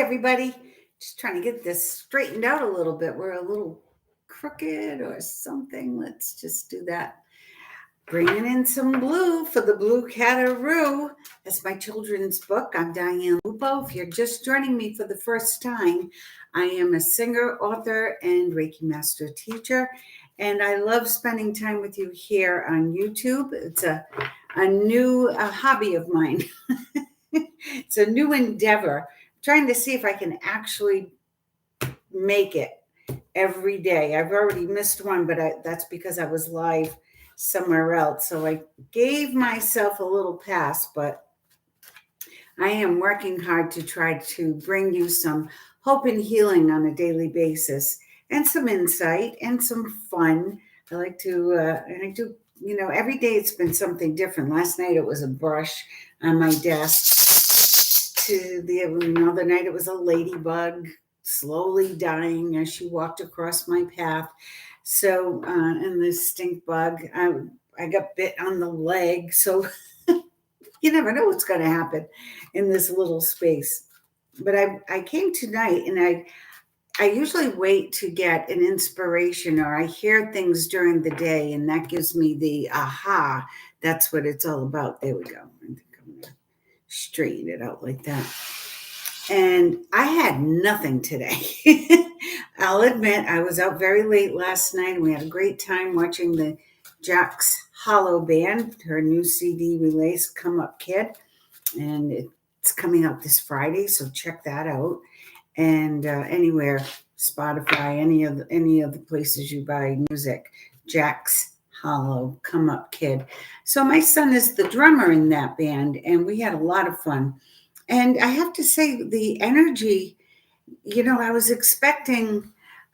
everybody. Just trying to get this straightened out a little bit. We're a little crooked or something. Let's just do that. Bringing in some blue for the Blue Cataroo. That's my children's book. I'm Diane Lupo. If you're just joining me for the first time, I am a singer, author, and Reiki Master teacher. And I love spending time with you here on YouTube. It's a new hobby of mine. It's a new endeavor. I'm trying to see if I can actually make it every day. I've already missed one, but that's because I was live somewhere else. So I gave myself a little pass, but I am working hard to try to bring you some hope and healing on a daily basis and some insight and some fun. I like to, and I do, every day it's been something different. Last night it was a brush on my desk. The other night it was a ladybug slowly dying as she walked across my path. So, and the stink bug, I got bit on the leg. So you never know what's going to happen in this little space. But I came tonight, and I usually wait to get an inspiration, or I hear things during the day, and that gives me the aha. That's what it's all about. There we go. I think I'm going to straighten it out like that. And I had nothing today. I'll admit, I was out very late last night, and we had a great time watching the Jax Hollow Band, her new CD release, Come Up Kid. And it's coming out this Friday, so check that out. And anywhere, Spotify, any of the places you buy music, Jax Hollow, Come Up Kid. So my son is the drummer in that band, and we had a lot of fun. And I have to say, the energy, I was expecting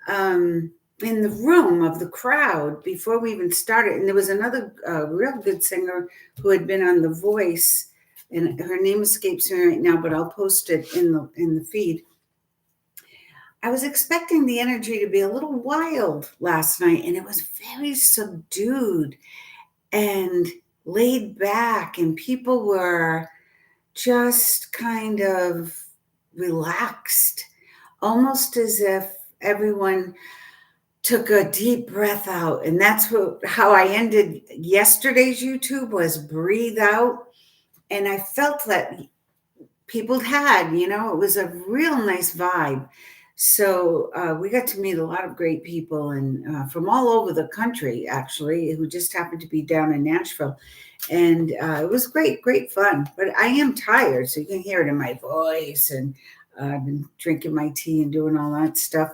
in the room of the crowd before we even started, and there was another real good singer who had been on The Voice, and her name escapes me right now, but I'll post it in the feed. I was expecting the energy to be a little wild last night, and it was very subdued and laid back, and people were just kind of relaxed, almost as if everyone took a deep breath out. And that's how I ended yesterday's YouTube, was breathe out. And I felt that people had, it was a real nice vibe. So we got to meet a lot of great people, and from all over the country, actually, who just happened to be down in Nashville. And it was great fun. But I am tired, so you can hear it in my voice. And I've been drinking my tea and doing all that stuff.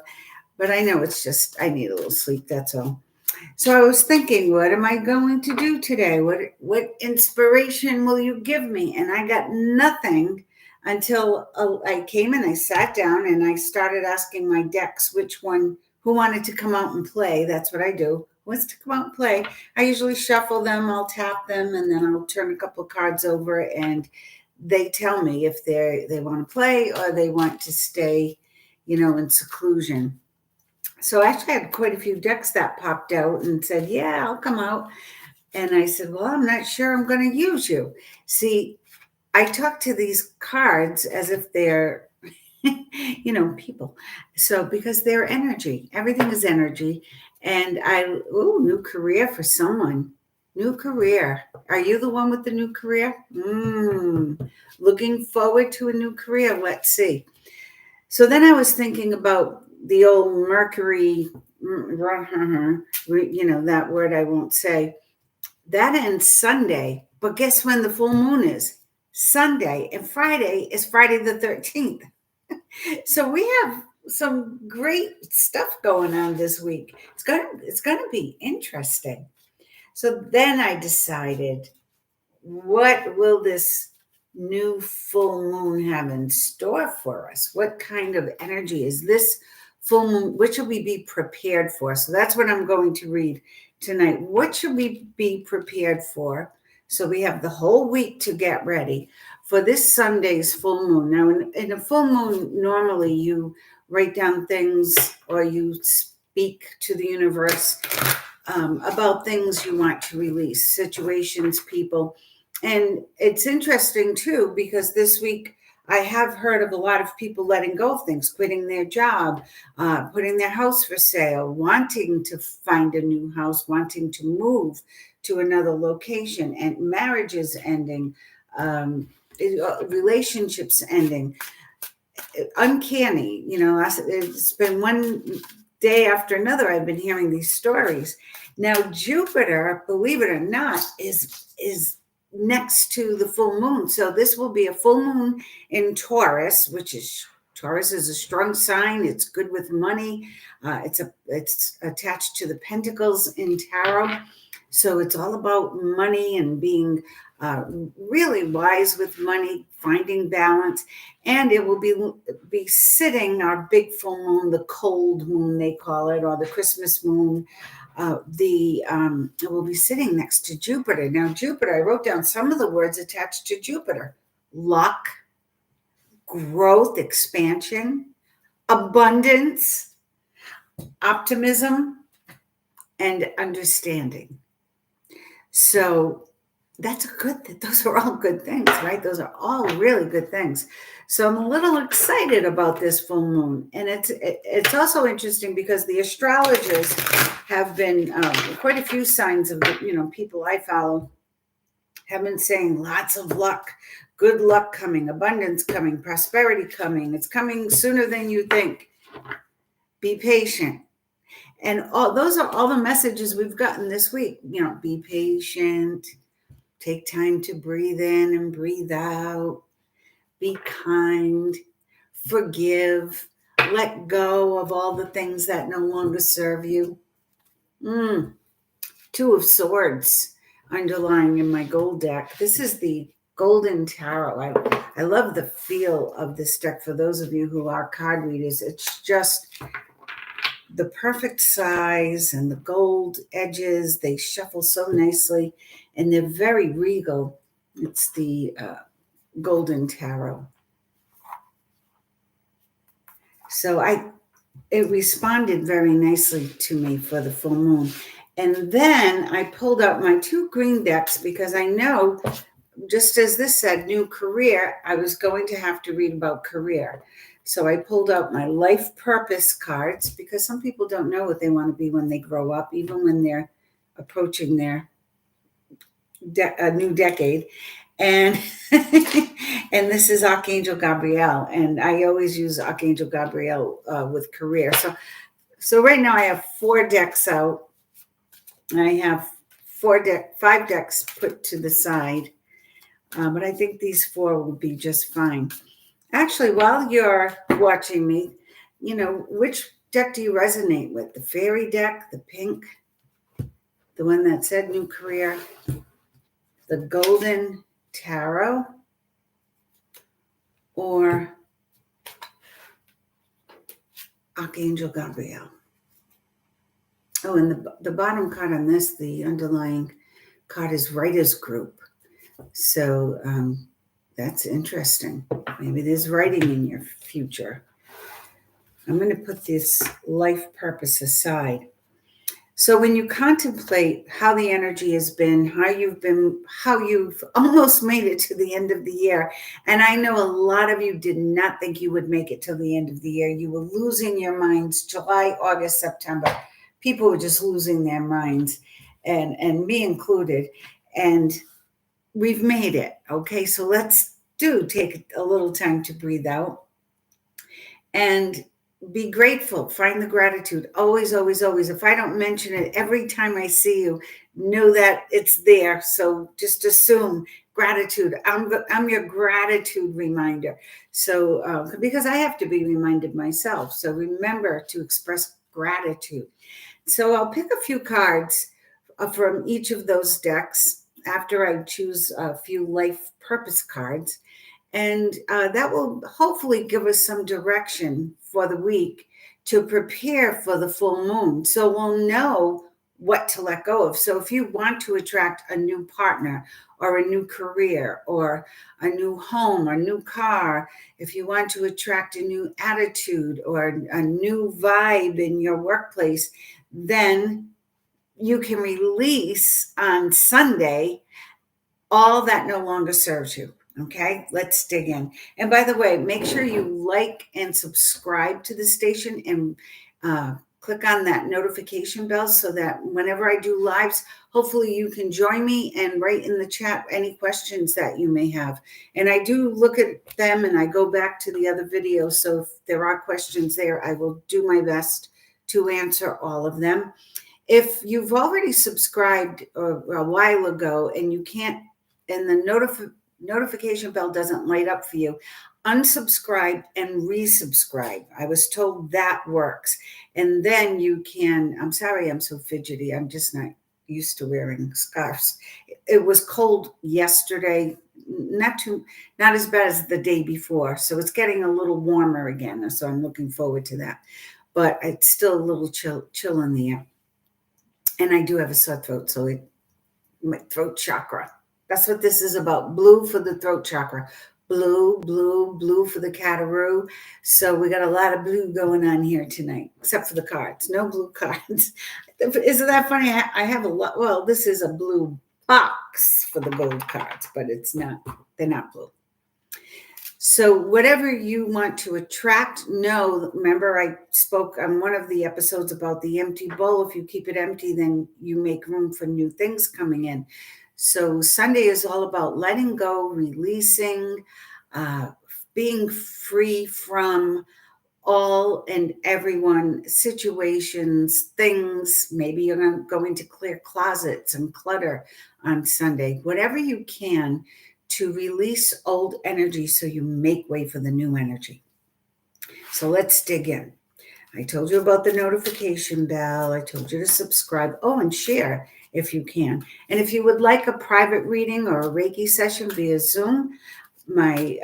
But I know it's just, I need a little sleep, that's all. So I was thinking, what am I going to do today? What inspiration will you give me? And I got nothing until I came and I sat down and I started asking my decks who wanted to come out and play. That's what I do. Who wants to come out and play? I usually shuffle them, I'll tap them, and then I'll turn a couple of cards over, and they tell me if they want to play or they want to stay, in seclusion. So I actually had quite a few decks that popped out and said, yeah, I'll come out. And I said, well, I'm not sure I'm going to use you. See, I talk to these cards as if they're, people. So because they're energy, everything is energy. And new career for someone. New career. Are you the one with the new career? Looking forward to a new career. Let's see. So then I was thinking about the old Mercury, that word I won't say. That ends Sunday. But guess when the full moon is? Sunday. And Friday is Friday the 13th. So we have some great stuff going on this week. It's gonna be interesting. So then I decided, what will this new full moon have in store for us? What kind of energy is this full moon? What should we be prepared for? So that's what I'm going to read tonight. What should we be prepared for? So we have the whole week to get ready for this Sunday's full moon. Now, in a full moon, normally you write down things or you speak to the universe about things you want to release, situations, people. And it's interesting, too, because this week I have heard of a lot of people letting go of things, quitting their job, putting their house for sale, wanting to find a new house, wanting to move to another location, and marriages ending, relationships ending. Uncanny, it's been one day after another I've been hearing these stories. Now Jupiter, believe it or not, is next to the full moon. So this will be a full moon in Taurus, Taurus is a strong sign. It's good with money. It's attached to the Pentacles in tarot. So it's all about money and being really wise with money, finding balance. And it will be sitting our big full moon, the cold moon they call it, or the Christmas moon. It will be sitting next to Jupiter. Now, Jupiter, I wrote down some of the words attached to Jupiter: luck, growth, expansion, abundance, optimism, and understanding. So that's a good thing. Those are all good things, right? Those are all really good things. So I'm a little excited about this full moon. And it's also interesting because the astrologers have been, quite a few signs of, people I follow have been saying lots of luck, good luck coming, abundance coming, prosperity coming. It's coming sooner than you think. Be patient. And those are all the messages we've gotten this week. Be patient, take time to breathe in and breathe out, be kind, forgive, let go of all the things that no longer serve you. Two of Swords underlying in my gold deck. This is the Golden Tarot. I love the feel of this deck. For those of you who are card readers, it's just the perfect size, and the gold edges, they shuffle so nicely, and they're very regal. It's the Golden Tarot. So it responded very nicely to me for the full moon. And then I pulled out my two green decks because I know, just as this said, new career, I was going to have to read about career. So I pulled out my life purpose cards because some people don't know what they want to be when they grow up, even when they're approaching their new decade. And and this is Archangel Gabriel. And I always use Archangel Gabriel with career. So right now I have 4 decks out. I have 5 decks put to the side. But I think these 4 will be just fine. Actually, while you're watching me, which deck do you resonate with? The fairy deck, the pink, the one that said new career, the Golden Tarot, or Archangel Gabriel? Oh, and the bottom card on this, the underlying card, is Writer's Group. So that's interesting. Maybe there's writing in your future. I'm going to put this life purpose aside. So when you contemplate how the energy has been, how you've almost made it to the end of the year. And I know a lot of you did not think you would make it till the end of the year. You were losing your minds July, August, September. People were just losing their minds, and me included. And we've made it. Okay, so let's take a little time to breathe out and be grateful. Find the gratitude. Always, always, always. If I don't mention it every time I see you, know that it's there. So just assume gratitude. I'm your gratitude reminder. So because I have to be reminded myself. So remember to express gratitude. So I'll pick a few cards from each of those decks after I choose a few life purpose cards. And that will hopefully give us some direction for the week to prepare for the full moon. So we'll know what to let go of. So if you want to attract a new partner or a new career or a new home or new car, if you want to attract a new attitude or a new vibe in your workplace, then you can release on Sunday all that no longer serves you. Okay, let's dig in. And by the way, make sure you like and subscribe to the station and click on that notification bell so that whenever I do lives, hopefully you can join me and write in the chat any questions that you may have. And I do look at them and I go back to the other videos. So if there are questions there, I will do my best to answer all of them. If you've already subscribed a while ago and you can't, and the notification bell doesn't light up for you, unsubscribe and resubscribe. I was told that works. And then you can, I'm sorry, I'm so fidgety. I'm just not used to wearing scarves. It was cold yesterday, not as bad as the day before. So it's getting a little warmer again. So I'm looking forward to that. But it's still a little chill in the air. And I do have a sore throat, so my throat chakra. That's what this is about. Blue for the throat chakra. Blue, blue, blue for the cataroo. So we got a lot of blue going on here tonight, except for the cards. No blue cards. Isn't that funny? I have a lot. Well, this is a blue box for the gold cards, but it's not. They're not blue. So whatever you want to attract, remember I spoke on one of the episodes about the empty bowl. If you keep it empty, then you make room for new things coming in. So Sunday is all about letting go, releasing, being free from all and everyone, situations, things. Maybe you're going to clear closets and clutter on Sunday. Whatever you can to release old energy so you make way for the new energy. So let's dig in. I told you about the notification bell. I told you to subscribe. Oh, and share if you can. And if you would like a private reading or a Reiki session via Zoom, my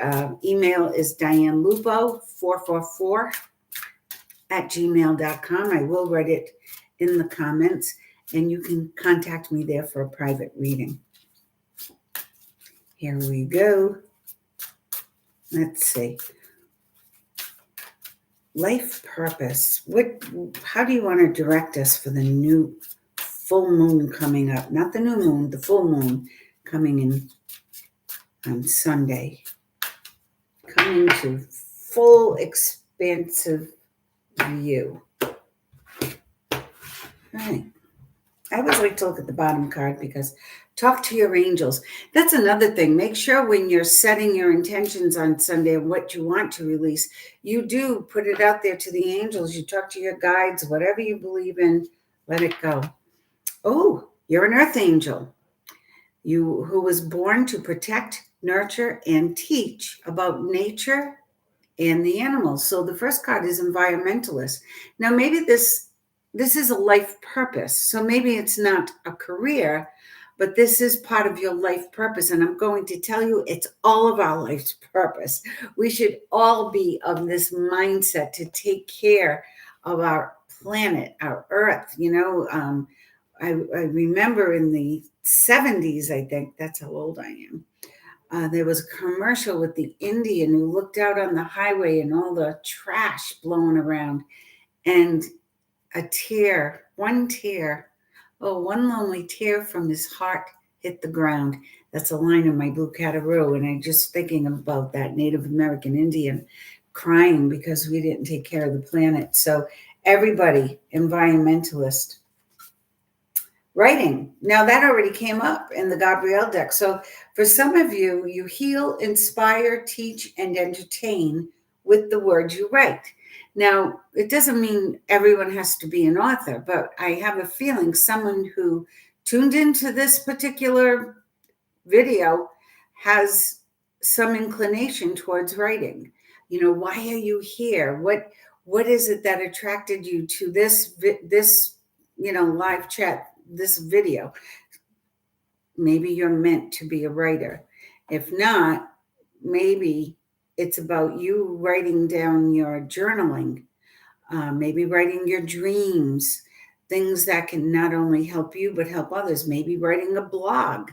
email is dianelupo444@gmail.com. I will write it in the comments, and you can contact me there for a private reading. Here we go. Let's see. Life purpose. How do you want to direct us for the new full moon coming up? Not the new moon, the full moon coming in on Sunday. Coming to full expansive view. All right. I always like to look at the bottom card because talk to your angels. That's another thing. Make sure when you're setting your intentions on Sunday and what you want to release, you do put it out there to the angels. You talk to your guides, whatever you believe in, let it go. Oh, you're an earth angel. You who was born to protect, nurture, and teach about nature and the animals. So the first card is environmentalist. Now, maybe this is a life purpose. So maybe it's not a career, but this is part of your life purpose. And I'm going to tell you, it's all of our life's purpose. We should all be of this mindset to take care of our planet, our earth. I remember in the 70s, I think, that's how old I am. There was a commercial with the Indian who looked out on the highway and all the trash blowing around, and one lonely tear from his heart hit the ground. That's a line in my Blue Cataroo. And I'm just thinking about that Native American Indian crying because we didn't take care of the planet. So everybody, environmentalist. Writing. Now that already came up in the Gabrielle deck. So for some of you, you heal, inspire, teach, and entertain with the words you write. Now, it doesn't mean everyone has to be an author, but I have a feeling someone who tuned into this particular video has some inclination towards writing. Why are you here? What is it that attracted you to this live chat, this video? Maybe you're meant to be a writer. If not, maybe it's about you writing down your journaling, maybe writing your dreams, things that can not only help you, but help others. Maybe writing a blog.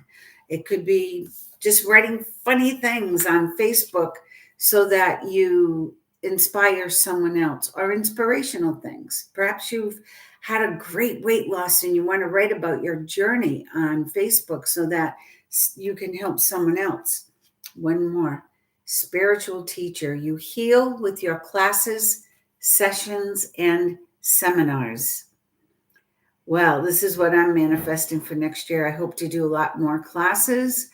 It could be just writing funny things on Facebook so that you inspire someone else, or inspirational things. Perhaps you've had a great weight loss and you want to write about your journey on Facebook so that you can help someone else. One more. Spiritual teacher. You heal with your classes, sessions, and seminars. Well, this is what I'm manifesting for next year. I hope to do a lot more classes.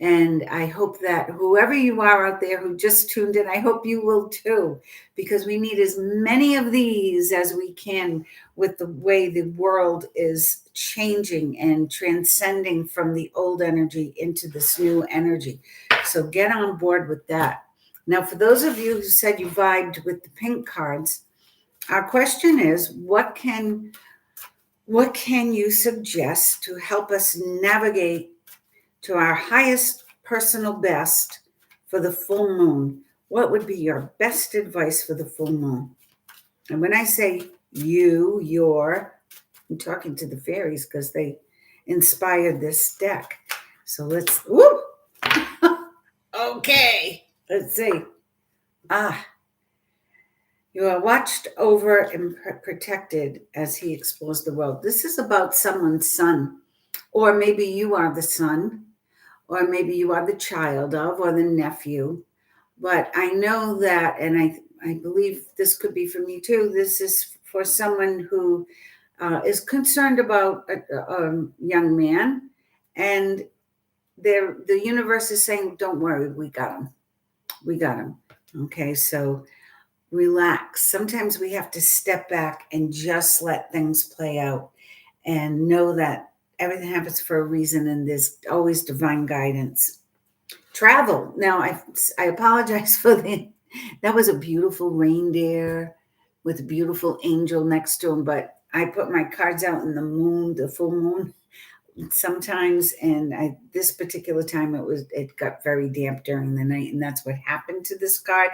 And I hope that whoever you are out there who just tuned in, I hope you will too, because we need as many of these as we can with the way the world is changing and transcending from the old energy into this new energy. So get on board with that. Now, for those of you who said you vibed with the pink cards, our question is, what can you suggest to help us navigate to our highest personal best for the full moon? What would be your best advice for the full moon? And when I say I'm talking to the fairies because they inspired this deck. So okay, let's see. You are watched over and protected as he explores the world. This is about someone's son, or maybe you are the son, or maybe you are the child of, or the nephew. But I know that, and I believe this could be for me too. This is for someone who is concerned about a young man, and the universe is saying, "Don't worry, we got him. We got him." Okay, so relax. Sometimes we have to step back and just let things play out and know that everything happens for a reason and there's always divine guidance. Travel. Now, I apologize for that was a beautiful reindeer with a beautiful angel next to him, but I put my cards out in the full moon sometimes, and this particular time it got very damp during the night, and that's what happened to this card.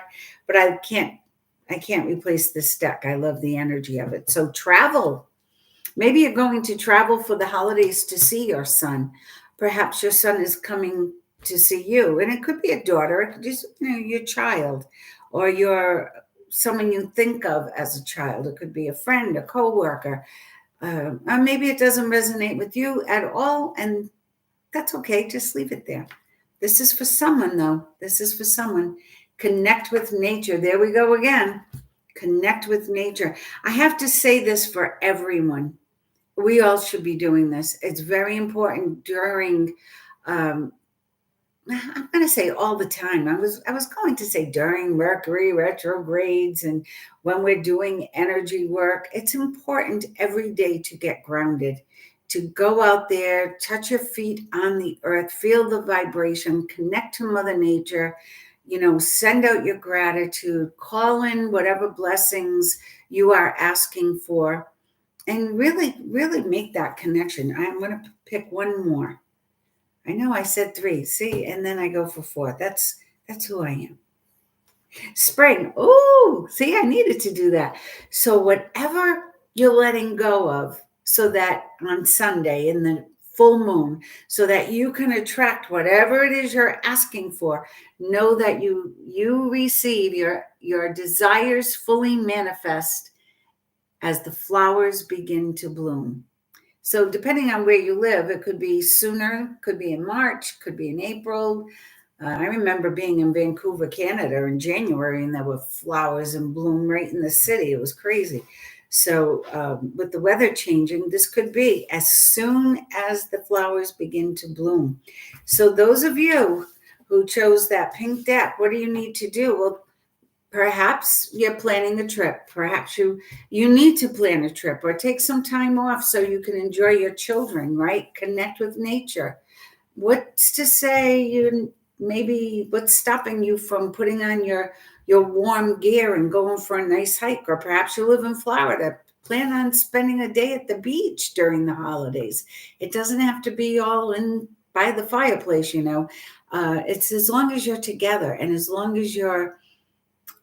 But I can't replace this deck. I love the energy of it. So travel. Maybe you're going to travel for the holidays to see your son. Perhaps your son is coming to see you, and it could be a daughter, it could just your child, or someone you think of as a child. It could be a friend, a coworker. Or maybe it doesn't resonate with you at all, and that's okay. Just leave it there. This is for someone, though. This is for someone. Connect with nature. There we go again. Connect with nature. I have to say this for everyone. We all should be doing this. It's very important during, I'm going to say all the time. I was going to say during Mercury retrogrades and when we're doing energy work. It's important every day to get grounded, to go out there, touch your feet on the earth, feel the vibration, connect to Mother Nature, send out your gratitude, call in whatever blessings you are asking for, and really, really make that connection. I'm going to pick one more. I know I said 3, see, and then I go for 4. That's who I am. Spring. Oh, see, I needed to do that. So whatever you're letting go of, so that on Sunday in the full moon, so that you can attract whatever it is you're asking for, know that you receive your desires fully manifest as the flowers begin to bloom. So depending on where you live, it could be sooner, could be in March, could be in April. I remember being in Vancouver, Canada in January, and there were flowers in bloom right in the city. It was crazy. So with the weather changing, this could be as soon as the flowers begin to bloom. So those of you who chose that pink deck, what do you need to do? Well, perhaps you're planning a trip. Perhaps you need to plan a trip or take some time off so you can enjoy your children, right? Connect with nature. What's to say what's stopping you from putting on your warm gear and going for a nice hike? Or perhaps you live in Florida. Plan on spending a day at the beach during the holidays. It doesn't have to be all in by the fireplace, It's as long as you're together and as long as you're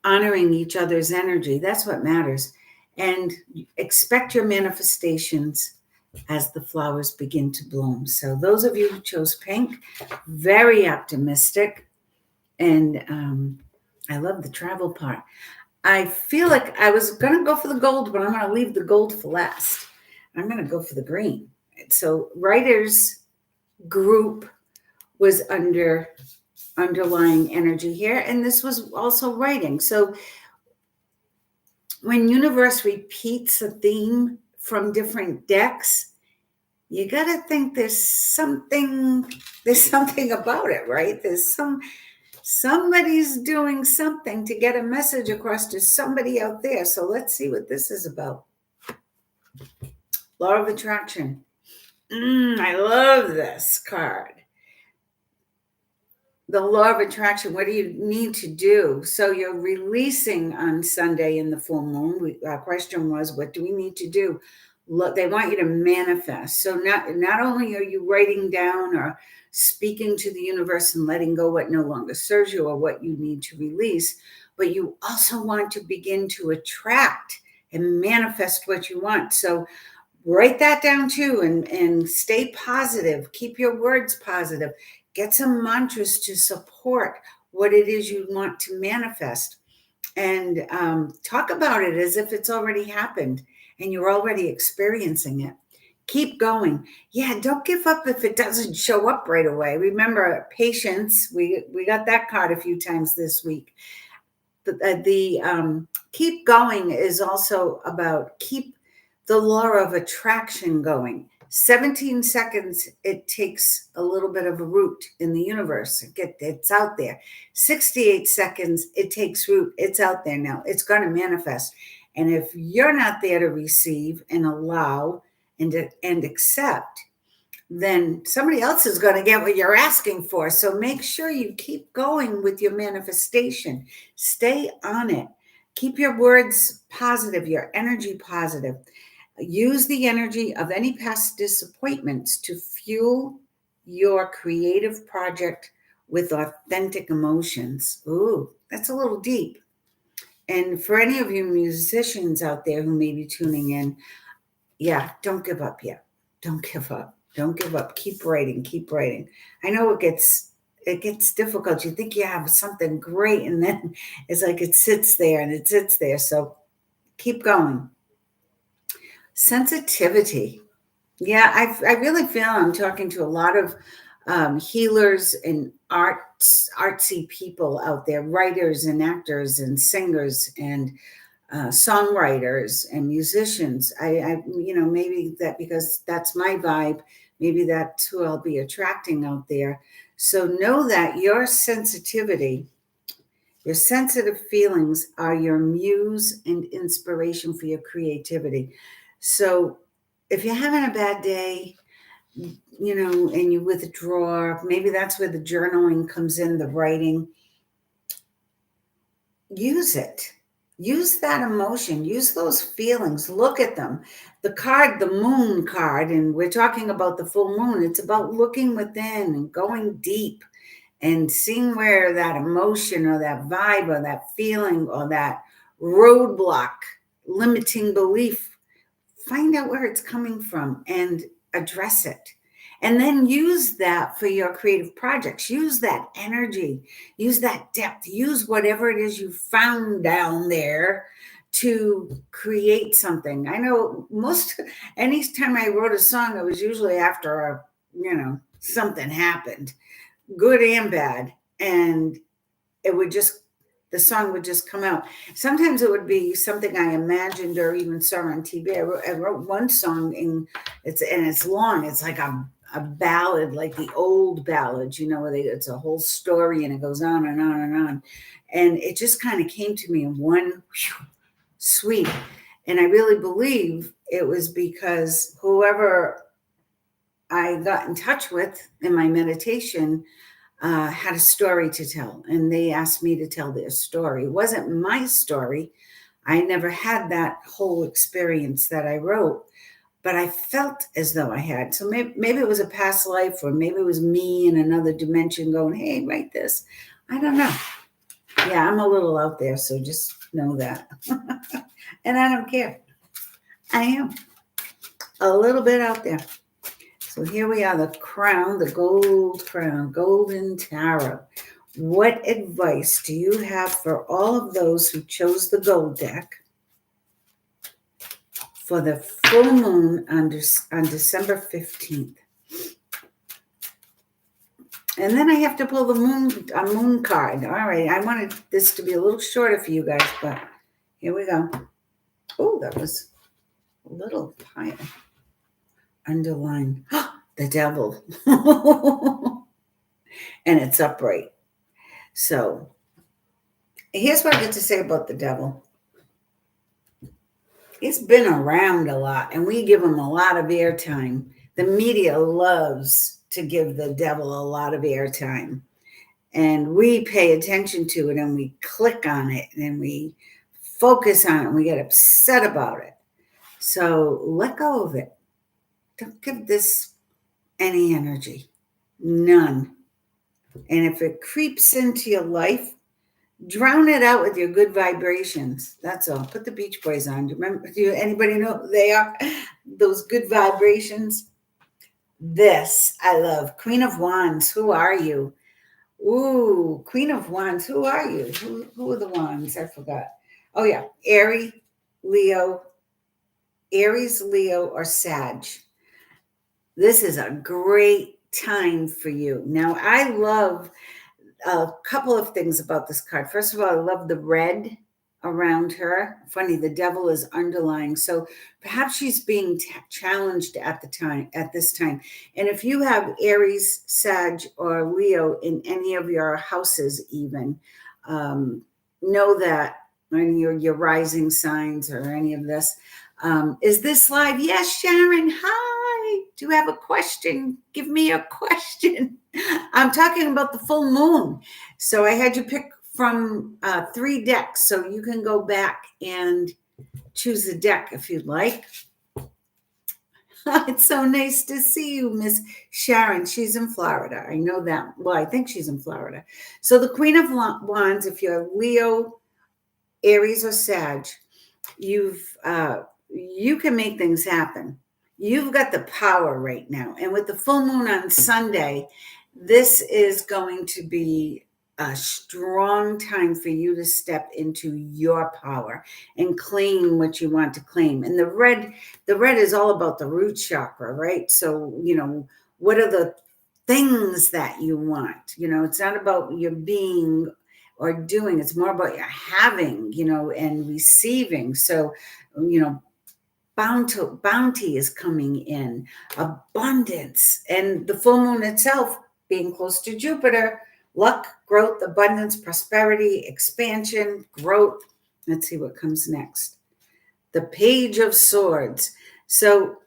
honoring each other's energy. That's what matters. And expect your manifestations as the flowers begin to bloom. So those of you who chose pink, very optimistic. And I love the travel part. I feel like I was going to go for the gold, but I'm going to leave the gold for last. I'm going to go for the green. So writers group was under underlying energy here. And this was also writing. So when universe repeats a theme from different decks, you got to think there's something about it, right? Somebody's doing something to get a message across to somebody out there. So let's see what this is about. Law of attraction. I love this card. The law of attraction. What do you need to do? So you're releasing on Sunday in the full moon. Our question was, what do we need to do? Look, they want you to manifest. So not only are you writing down or speaking to the universe and letting go what no longer serves you or what you need to release, but you also want to begin to attract and manifest what you want. So write that down too, and stay positive. Keep your words positive. Get some mantras to support what it is you want to manifest, and talk about it as if it's already happened and you're already experiencing it. Keep going. Yeah, don't give up if it doesn't show up right away. Remember, patience. We got that card a few times this week. The keep going is also about keep the law of attraction going. 17 seconds, it takes a little bit of a root in the universe. It's out there. 68 seconds, it takes root. It's out there now. It's going to manifest. And if you're not there to receive and allow and accept, then somebody else is going to get what you're asking for. So make sure you keep going with your manifestation. Stay on it. Keep your words positive, your energy positive. Use the energy of any past disappointments to fuel your creative project with authentic emotions. Ooh, that's a little deep. And for any of you musicians out there who may be tuning in, yeah, don't give up yet. Don't give up. Don't give up. Keep writing. Keep writing. I know it gets difficult. You think you have something great, and then it's like it sits there and it sits there. So keep going. Sensitivity. Yeah, I really feel I'm talking to a lot of healers and artsy people out there, writers and actors and singers and songwriters and musicians. I maybe that because that's my vibe, maybe that's who I'll be attracting out there. So know that your sensitivity, your sensitive feelings are your muse and inspiration for your creativity. So if you're having a bad day, and you withdraw, maybe that's where the journaling comes in, the writing. Use it. Use that emotion. Use those feelings. Look at them. The card, the moon card, and we're talking about the full moon. It's about looking within and going deep and seeing where that emotion or that vibe or that feeling or that roadblock, limiting belief, find out where it's coming from and address it. And then use that for your creative projects. Use that energy, use that depth, use whatever it is you found down there to create something. I know anytime I wrote a song, it was usually after something happened, good and bad. And the song would just come out. Sometimes it would be something I imagined or even saw on TV. I wrote one song and it's long. It's like a ballad, like the old ballads, where it's a whole story and it goes on and on and on. And it just kind of came to me in one sweep. And I really believe it was because whoever I got in touch with in my meditation had a story to tell, and they asked me to tell their story. It wasn't my story. I never had that whole experience that I wrote, but I felt as though I had. So maybe it was a past life, or maybe it was me in another dimension going, hey, write this. I don't know. Yeah, I'm a little out there, so just know that. And I don't care. I am a little bit out there. So here we are, the crown, the gold crown, golden tarot. What advice do you have for all of those who chose the gold deck for the full moon on December 15th? And then I have to pull the moon card. All right, I wanted this to be a little shorter for you guys, but here we go. Oh, that was a little higher. Underline the devil. And it's upright. So here's what I get to say about the devil. He's been around a lot, and we give him a lot of airtime. The media loves to give the devil a lot of airtime. And we pay attention to it, and we click on it, and we focus on it, and we get upset about it. So let go of it. Don't give this any energy. None. And if it creeps into your life, drown it out with your good vibrations. That's all. Put the Beach Boys on. Do anybody know who they are? Those good vibrations. This I love. Queen of Wands. Who are you? Ooh, Queen of Wands. Who are you? Who are the wands? I forgot. Oh yeah, Aries, Leo, or Sag. This is a great time for you. Now, I love a couple of things about this card. First of all, I love the red around her. Funny, the devil is underlying. So perhaps she's being challenged at this time. And if you have Aries, Sag, or Leo in any of your houses, even know that when your rising signs or any of this. Is this live? Yes, Sharon. Hi. Do you have a question? Give me a question. I'm talking about the full moon. So I had you pick from 3 decks. So you can go back and choose a deck if you'd like. It's so nice to see you, Miss Sharon. She's in Florida. I know that. Well, I think she's in Florida. So the Queen of Wands, if you're Leo, Aries, or Sag, you can make things happen. You've got the power right now. And with the full moon on Sunday, this is going to be a strong time for you to step into your power and claim what you want to claim. And the red is all about the root chakra, right? So, what are the things that you want? It's not about your being or doing. It's more about your having, and receiving. So, bounty is coming in, abundance, and the full moon itself being close to Jupiter, luck, growth, abundance, prosperity, expansion, growth. Let's see what comes next. The Page of Swords. So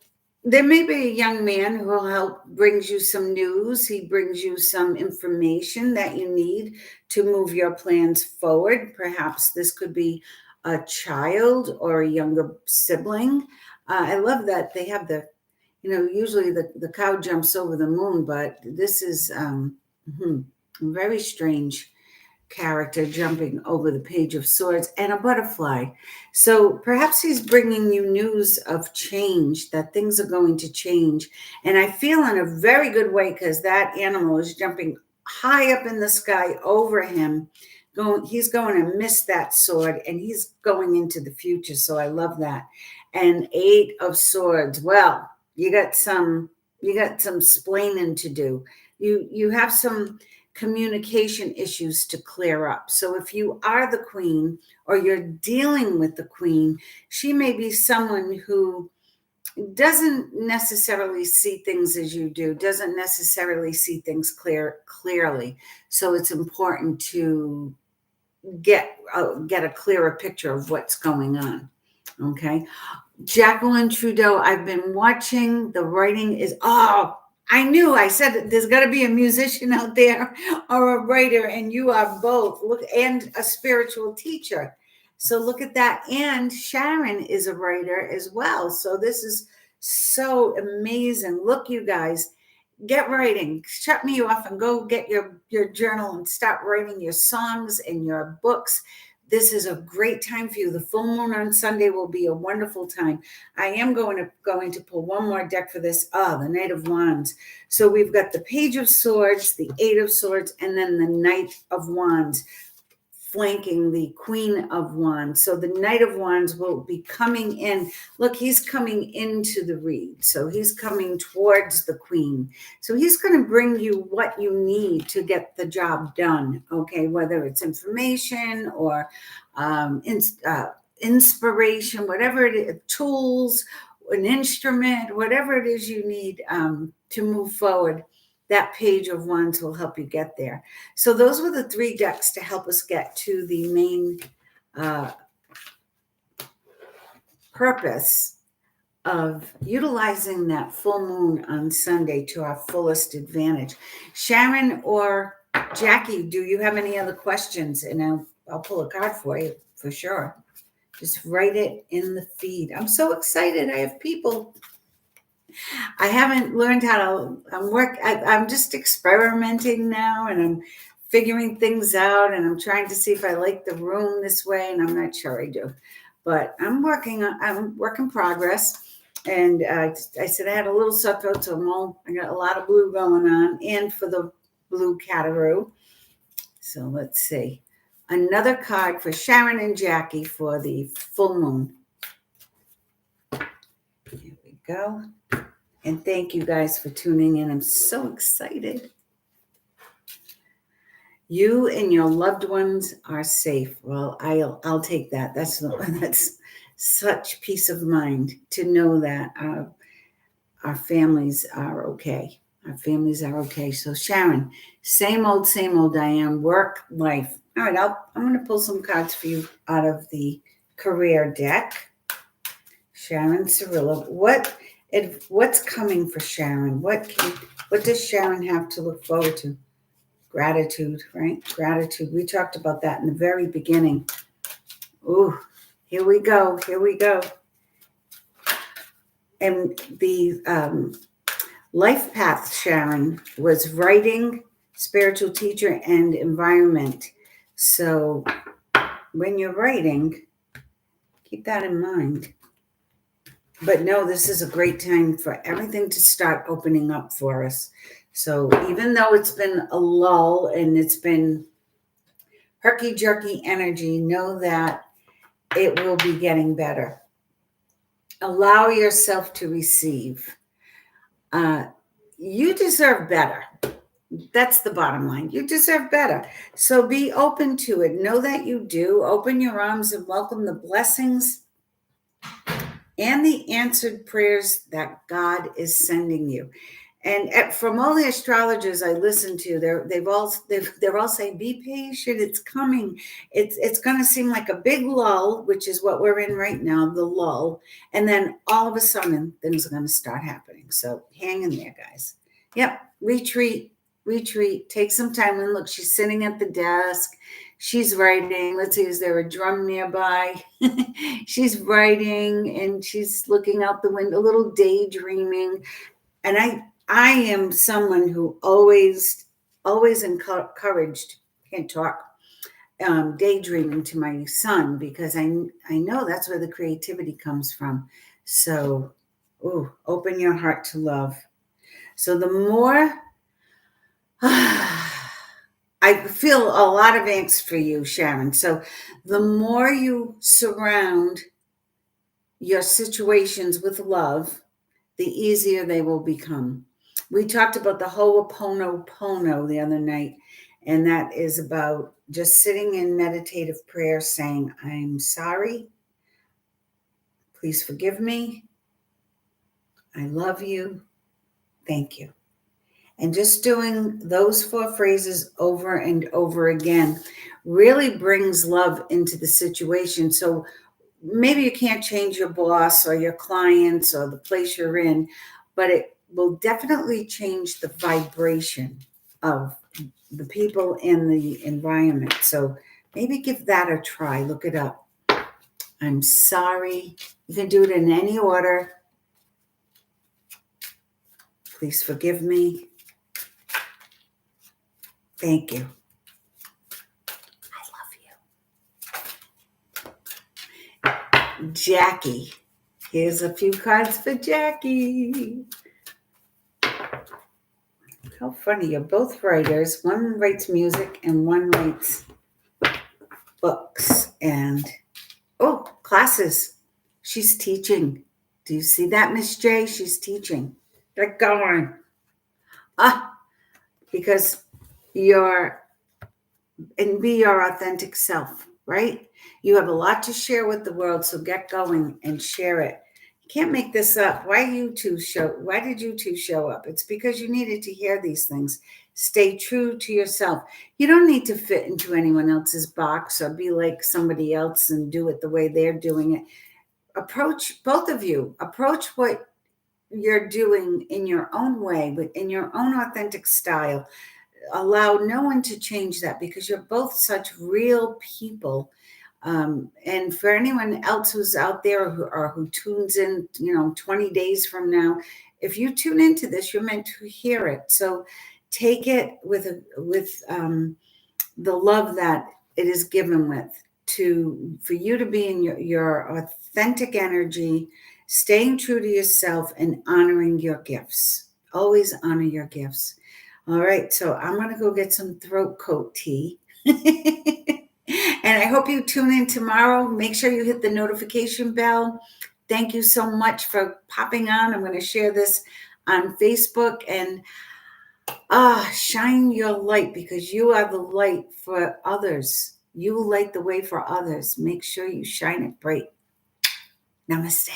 there may be a young man who brings you some news. He brings you some information that you need to move your plans forward. Perhaps this could be a child or a younger sibling. I love that they have usually the cow jumps over the moon, but this is a very strange character jumping over the Page of Swords, and a butterfly. So perhaps he's bringing you news of change, that things are going to change. And I feel in a very good way, because that animal is jumping high up in the sky over him. He's going to miss that sword, and he's going into the future. So I love that. And 8 of Swords. Well, you got some splaining to do. You have some communication issues to clear up. So if you are the queen, or you're dealing with the queen, she may be someone who doesn't necessarily see things as you do, doesn't necessarily see things clearly. So it's important to get a clearer picture of what's going on. Okay. Jacqueline Trudeau, I've been watching. The writing is, I said there's got to be a musician out there or a writer, and you are both. Look, and a spiritual teacher. So look at that. And Sharon is a writer as well. So this is so amazing. Look, you guys, get writing. Shut me off and go get your journal and start writing your songs and your books. This is a great time for you. The full moon on Sunday will be a wonderful time. I am going to pull one more deck for this. The Knight of Wands. So we've got the Page of Swords, the 8 of Swords, and then the Knight of Wands. flanking the Queen of Wands. So the Knight of Wands will be coming in. Look, he's coming into the read. So he's coming towards the Queen. So he's going to bring you what you need to get the job done, okay? Whether it's information or inspiration, whatever it is, tools, an instrument, whatever it is you need to move forward. That Page of Wands will help you get there. So those were the 3 decks to help us get to the main purpose of utilizing that full moon on Sunday to our fullest advantage. Sharon or Jackie, do you have any other questions? And I'll pull a card for you for sure. Just write it in the feed. I'm so excited. I have people. I haven't learned how to I'm just experimenting now, and I'm figuring things out, and I'm trying to see if I like the room this way, and I'm not sure I do. But I'm work in progress. And I said I had a little sore throat, so I got a lot of blue going on, and for the blue cataroo. So let's see. Another card for Sharon and Jackie for the full moon. Here we go. And thank you guys for tuning in. I'm so excited. You and your loved ones are safe. Well, I'll take that. That's such peace of mind to know that our families are okay. Our families are okay. So Sharon, same old Diane, work, life. All right, I'm going to pull some cards for you out of the career deck. Sharon Cirillo, what's coming for Sharon? What does Sharon have to look forward to? Gratitude, right? Gratitude. We talked about that in the very beginning. Ooh, here we go. And the life path, Sharon, was writing, spiritual teacher, and environment. So when you're writing, keep that in mind. But no, this is a great time for everything to start opening up for us. So even though it's been a lull and it's been herky-jerky energy, know that it will be getting better. Allow yourself to receive. You deserve better. That's the bottom line. You deserve better. So be open to it. Know that you do. Open your arms and welcome the blessings and the answered prayers that God is sending you. And from all the astrologers I listen to, they're all saying, be patient, it's coming. It's going to seem like a big lull, which is what we're in right now, the lull. And then all of a sudden, things are going to start happening. So hang in there, guys. Yep, retreat, take some time. And look, she's sitting at the desk. She's writing. Let's see, is there a drum nearby? She's writing and she's looking out the window, a little daydreaming. And I am someone who always encouraged, can't talk, daydreaming to my son, because I know that's where the creativity comes from. So, open your heart to love. So the more, I feel a lot of angst for you, Sharon. So the more you surround your situations with love, the easier they will become. We talked about the Ho'oponopono the other night, and that is about just sitting in meditative prayer saying, I'm sorry, please forgive me, I love you, thank you. And just doing those 4 phrases over and over again really brings love into the situation. So maybe you can't change your boss or your clients or the place you're in, but it will definitely change the vibration of the people in the environment. So maybe give that a try. Look it up. I'm sorry. You can do it in any order. Please forgive me. Thank you. I love you. Jackie. Here's a few cards for Jackie. How funny. You're both writers. One writes music and one writes books and, oh, classes. She's teaching. Do you see that, Miss J? She's teaching. Get going. Ah, because you're, and be your authentic self, right? You have a lot to share with the world, so get going and share it. You can't make this up. Why did you two show up? It's because you needed to hear these things. Stay true to yourself. You don't need to fit into anyone else's box or be like somebody else and do it the way they're doing it. Approach, both of you, approach what you're doing in your own way, but in your own authentic style. Allow no one to change that, because you're both such real people. And for anyone else who's out there who tunes in, 20 days from now, if you tune into this, you're meant to hear it. So take it with the love that it is given with, for you to be in your authentic energy, staying true to yourself and honoring your gifts. Always honor your gifts. All right, so I'm going to go get some throat coat tea. And I hope you tune in tomorrow. Make sure you hit the notification bell. Thank you so much for popping on. I'm going to share this on Facebook, and shine your light, because you are the light for others. You light the way for others. Make sure you shine it bright. Namaste.